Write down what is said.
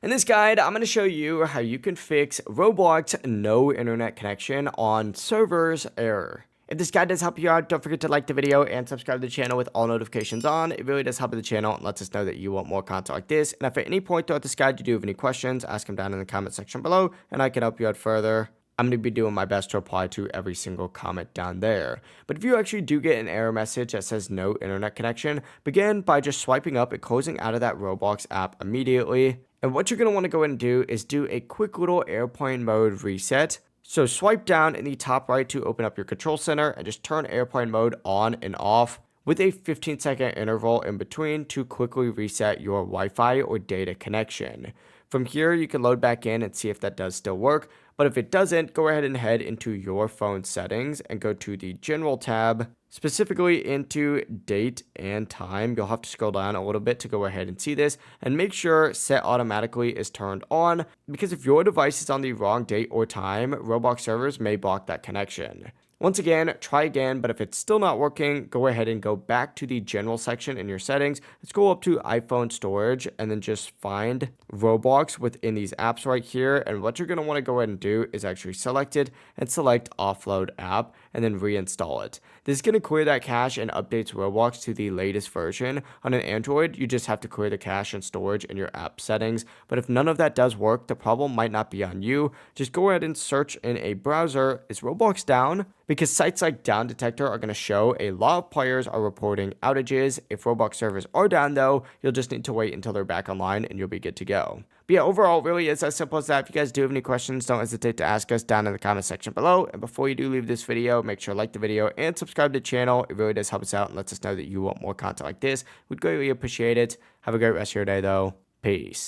In this guide, I'm going to show you how you can fix Roblox no internet connection on servers error. If this guide does help you out, don't forget to like the video and subscribe to the channel with all notifications on. It really does help the channel and lets us know that you want more content like this. And if at any point throughout this guide you do have any questions, ask them down in the comment section below and I can help you out further. I'm going to be doing my best to reply to every single comment down there. But if you actually do get an error message that says no internet connection, begin by just swiping up and closing out of that Roblox app immediately. And what you're going to want to go ahead and do is do a quick little airplane mode reset. So swipe down in the top right to open up your control center and just turn airplane mode on and off with a 15-second interval in between to quickly reset your Wi-Fi or data connection. From here, you can load back in and see if that does still work. But if it doesn't, go ahead and head into your phone settings and go to the General tab, specifically into date and time. You'll have to scroll down a little bit to go ahead and see this, and make sure set automatically is turned on, because if your device is on the wrong date or time, Roblox servers may block that connection. Once again, try again, but if it's still not working, go ahead and go back to the general section in your settings. Let's go up to iPhone storage and then just find Roblox within these apps right here. And what you're going to want to go ahead and do is actually select it and select offload app and then reinstall it. This is going to clear that cache and updates Roblox to the latest version. On an Android, you just have to clear the cache and storage in your app settings. But if none of that does work, the problem might not be on you. Just go ahead and search in a browser, is Roblox down? Because sites like Down Detector are going to show a lot of players are reporting outages. If Roblox servers are down though, you'll just need to wait until they're back online and you'll be good to go. But yeah, overall, really is as simple as that. If you guys do have any questions, don't hesitate to ask us down in the comment section below. And before you do leave this video, make sure to like the video and subscribe to the channel. It really does help us out and lets us know that you want more content like this. We'd greatly appreciate it. Have a great rest of your day though. Peace.